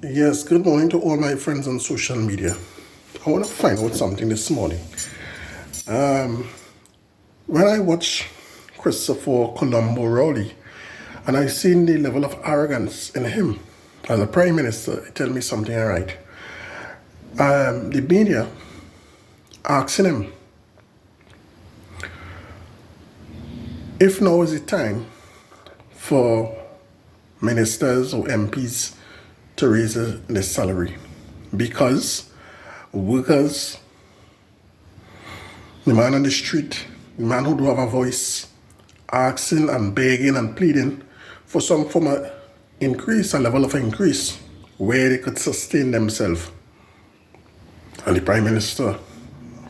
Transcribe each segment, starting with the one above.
Yes, good morning to all my friends on social media. I want to find out something this morning. When I watch Christopher Colombo Rowley and I seen the level of arrogance in him as a prime minister, it tell me something alright. The media asking him if now is the time for ministers or MPs to raise the salary because workers, the man on the street, the man who do have a voice, asking and begging and pleading for some form of increase, a level of increase, where they could sustain themselves. And the Prime Minister,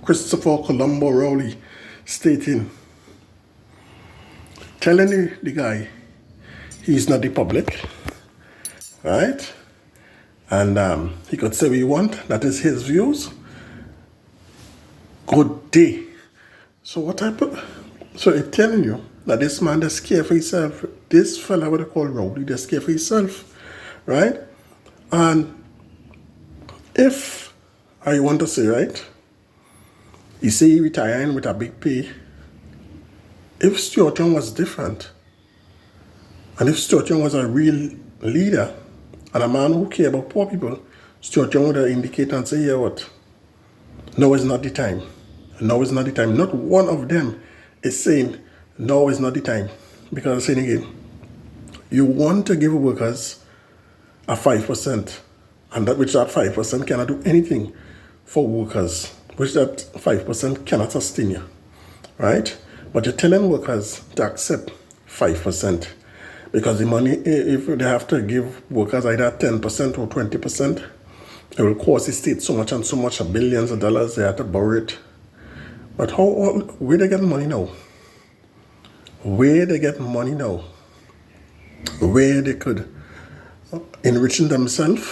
Christopher Colombo Rowley, stating, telling the guy he's not the public, right? And he could say what he want, that is his views. Good day. So what I put, so it's telling you that this man does care for himself. This fella, what they call Rowley, does care for himself, right? And if I want to say, right, you say he retiring with a big pay. If Stuart Young was different, and if Stuart Young was a real leader, and a man who cared about poor people, Stuart Young would have indicated and say, yeah, what? Now is not the time. Now is not the time. Not one of them is saying, now is not the time. Because I'm saying again, you want to give workers a 5%, and that 5% cannot do anything for workers, which that 5% cannot sustain you, right? But you're telling workers to accept 5%. Because the money, if they have to give workers either 10% or 20%, it will cost the state so much and so much, billions of dollars, they have to borrow it. But where they get money now? Where they get money now? Where they could enriching themselves?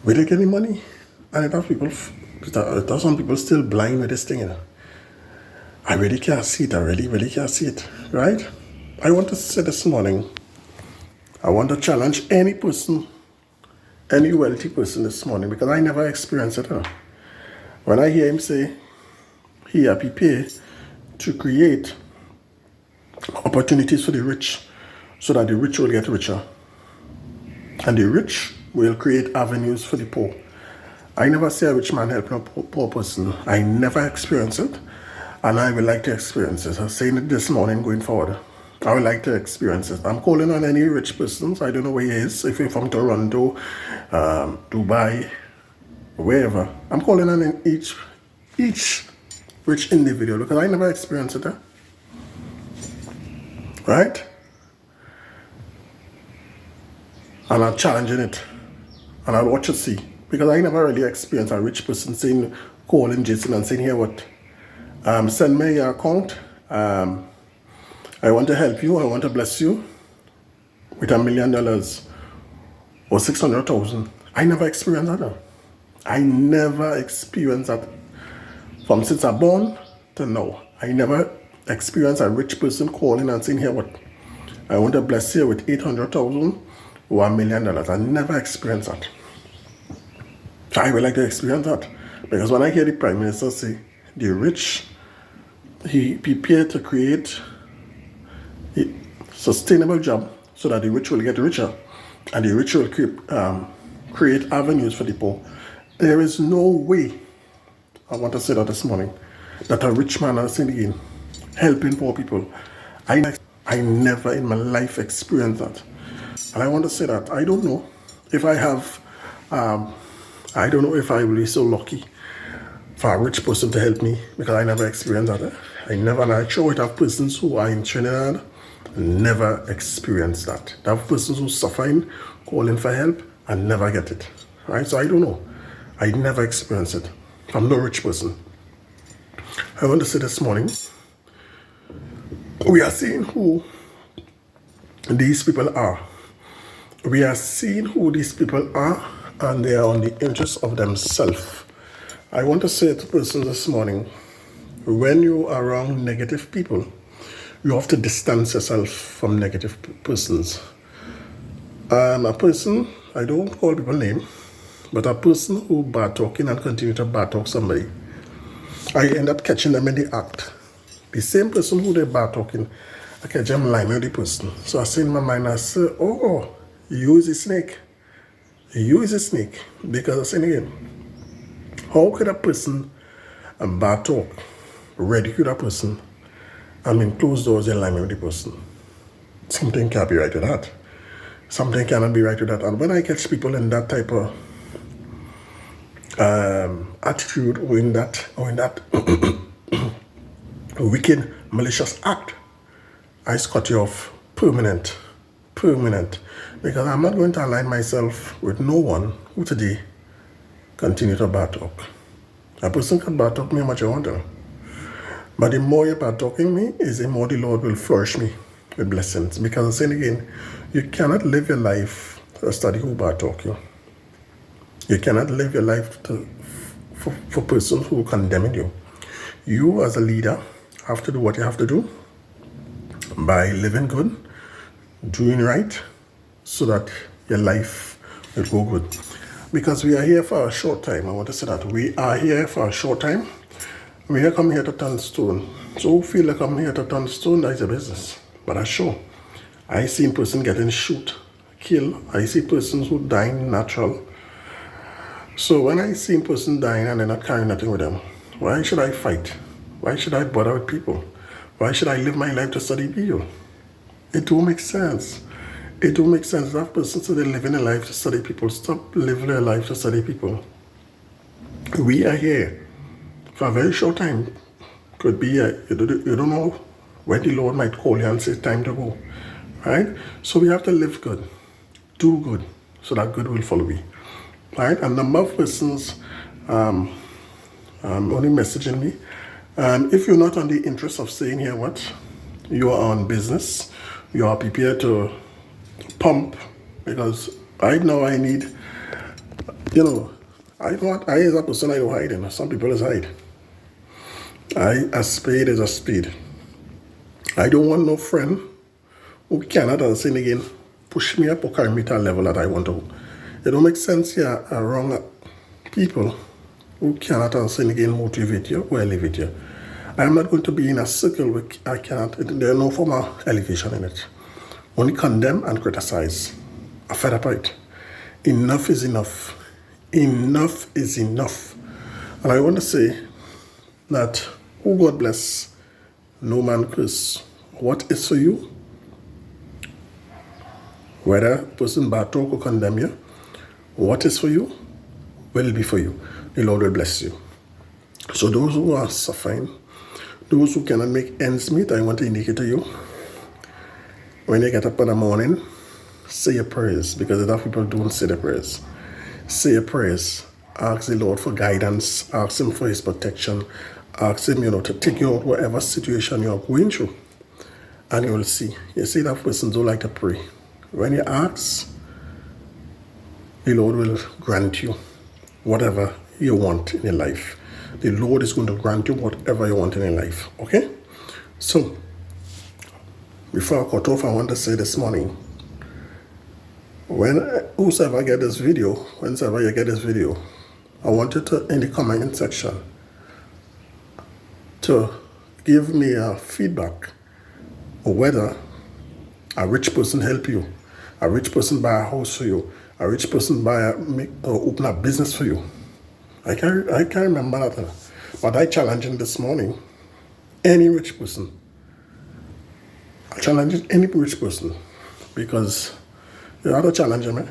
Where they getting money? And it has some people still blind with this thing, you know. I really can't see it. I really can't see it, right? I want to say this morning, I want to challenge any person, any wealthy person this morning, because I never experienced it. When I hear him say he are prepared to create opportunities for the rich so that the rich will get richer and the rich will create avenues for the poor. I never see a rich man helping a poor person. I never experienced it, and I would like to experience it. I'm saying it this morning going forward. I would like to experience it. I'm calling on any rich persons. I don't know where he is. If you're from Toronto, Dubai, wherever. I'm calling on each rich individual because I never experienced it. Right? And I'm challenging it. And I'll watch it see. Because I never really experienced a rich person saying, calling Jason and saying, here what? Send me your account. I want to help you. I want to bless you with $1 million or 600,000. I never experienced that. I never experienced that from since I born to now. I never experienced a rich person calling and saying, here what? I want to bless you with 800,000 or $1 million. I never experienced that. So I would like to experience that. Because when I hear the Prime Minister say, the rich, he prepared to create a sustainable job so that the rich will get richer and the rich will create avenues for the poor. There is no way, I want to say that this morning, that a rich man is again helping poor people. I never in my life experienced that. And I want to say that I don't know if I have, I don't know if I will be so lucky for a rich person to help me because I never experienced that. And I'm sure it have persons who are in Trinidad never experienced that. They have persons who suffering, calling for help and never get it. Right? So I don't know. I never experienced it. I'm no rich person. I want to say this morning, we are seeing who these people are. We are seeing who these people are and they are on the interest of themselves. I want to say to persons this morning, when you are around negative people, you have to distance yourself from negative persons. A person, I don't call people name, but a person who bad talking and continue to bad talk somebody, I end up catching them in the act. The same person who they bad talking, I catch them lying with the person. So I say in my mind, I say, oh, you is a snake. You is a snake. Because I say again, how could a person bad talk, ridicule a person, and in closed doors, you're lying with the person? Something can't be right with that. Something cannot be right with that. And when I catch people in that type of attitude or in that wicked, malicious act, I cut you off permanent. Because I'm not going to align myself with no one who today continue to bad talk. A person can bad talk me how much I want to. But the more you're bad talking me, is the more the Lord will flourish me with blessings. Because I'm saying again, you cannot live your life to study who bad talk you. You cannot live your life for persons who condemn you. You as a leader have to do what you have to do by living good, doing right, so that your life will go good. Because we are here for a short time. I want to say that we are here for a short time. We are coming here to turn stone. So who feel like coming here to turn stone, that's a business. But I sure, I seen person getting shoot, kill. I see persons who dying natural. So when I see person dying and they're not carrying nothing with them, why should I fight? Why should I bother with people? Why should I live my life to study people? It don't make sense. It don't make sense. That person said they're living a life to study people. Stop living their life to study people. We are here for a very short time. Could be, you don't know when the Lord might call you and say, time to go. Right? So we have to live good, do good, so that good will follow you. Right? A number of persons only messaging me. If you're not on the interest of saying here what, you are on business, you are prepared to pump, because right now I need, I as a person, I don't hide. Some people is hide. A spade is a spade. I don't want no friend who cannot, as saying again, push me up or carry me to a level that I want to go. It don't make sense here around people who cannot, as saying again, motivate you or elevate you. I'm not going to be in a circle where I cannot, there's no form of elevation in it. Only condemn and criticize. I'm fed up with it. Enough is enough. Enough is enough. And I want to say that, who God bless, no man curse. What is for you, whether a person bad talk or condemn you, what is for you will be for you. The Lord will bless you. So those who are suffering, those who cannot make ends meet, I want to indicate to you, when you get up in the morning, say your prayers, because a lot of people don't say their prayers. Say your prayers. Ask the Lord for guidance. Ask Him for His protection. Ask Him, to take you out whatever situation you're going through. And you will see. You see that person don't like to pray. When you ask, the Lord will grant you whatever you want in your life. The Lord is going to grant you whatever you want in your life. Okay? So, before I cut off, I want to say this morning, whosoever get this video, whenever you get this video, I want you to, in the comment section, to give me a feedback on whether a rich person help you, a rich person buy a house for you, a rich person open a business for you. I can't remember that, but I challenged this morning any rich person. I challenge any rich person, because you have to challenge me,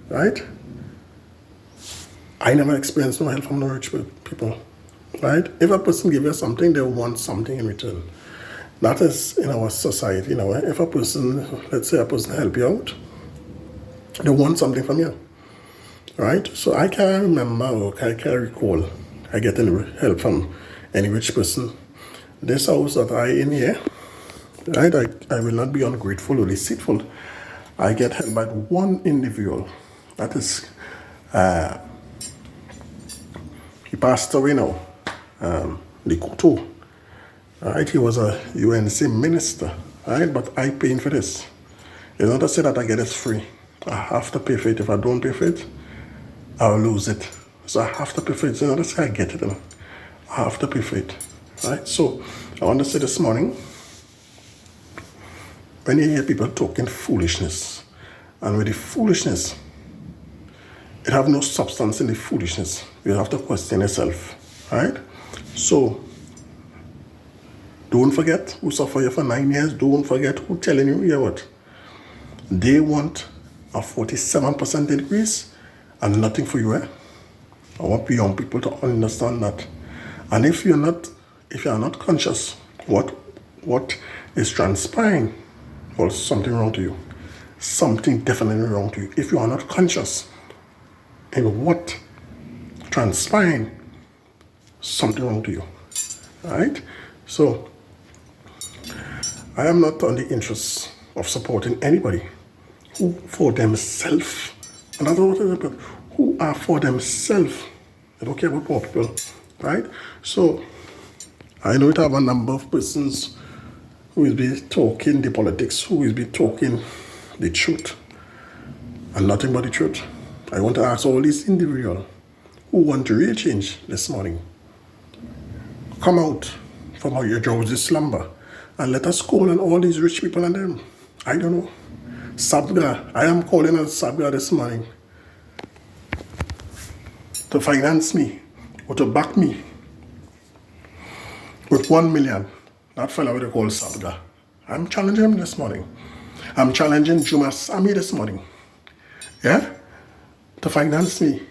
right? I never experienced no help from no rich people, right? If a person gives you something, they want something in return. That is in our society, if a person, let's say a person help you out, they want something from you, right? So I can't remember or I can't recall I get any help from any rich person. This house that I in here, right? I will not be ungrateful or deceitful. I get help by one individual. That is, he passed away now, the Kutu. Right? He was a UNC minister, right? But I paying for this. It's not to say that I get it free. I have to pay for it. If I don't pay for it, I'll lose it. So I have to pay for it. So that's how I get it. I have to pay for it. Right? So I want to say this morning, when you hear people talking foolishness, and with the foolishness, it have no substance in the foolishness. You have to question yourself. Right? So don't forget who suffer you for 9 years. Don't forget who telling you, yeah, what? They want a 47% increase and nothing for you, eh? I want young people to understand that. And if you are not conscious what is transpiring, well, something wrong to you. Something definitely wrong to you. If you are not conscious in what transpiring, something wrong to you. Right? So I am not on the interest of supporting anybody who for themselves, and that's what it is, who are for themselves. They don't care about poor people, right? So I know it have a number of persons who will be talking the politics, who will be talking the truth, and nothing but the truth. I want to ask all these individuals who want to real change this morning, come out from your drowsy slumber and let us call on all these rich people and them. I don't know. Sabga, I am calling on Sabga this morning to finance me or to back me with 1 million. That fellow what they call Sabga. I'm challenging him this morning. I'm challenging Juma Sami this morning. Yeah? To finance me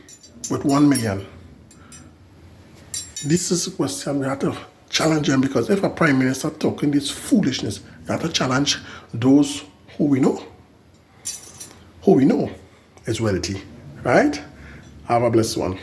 with 1 million. This is a question we have to challenge them, because if a prime minister talking this foolishness, you have to challenge those who we know is wealthy. Right? Have a blessed one.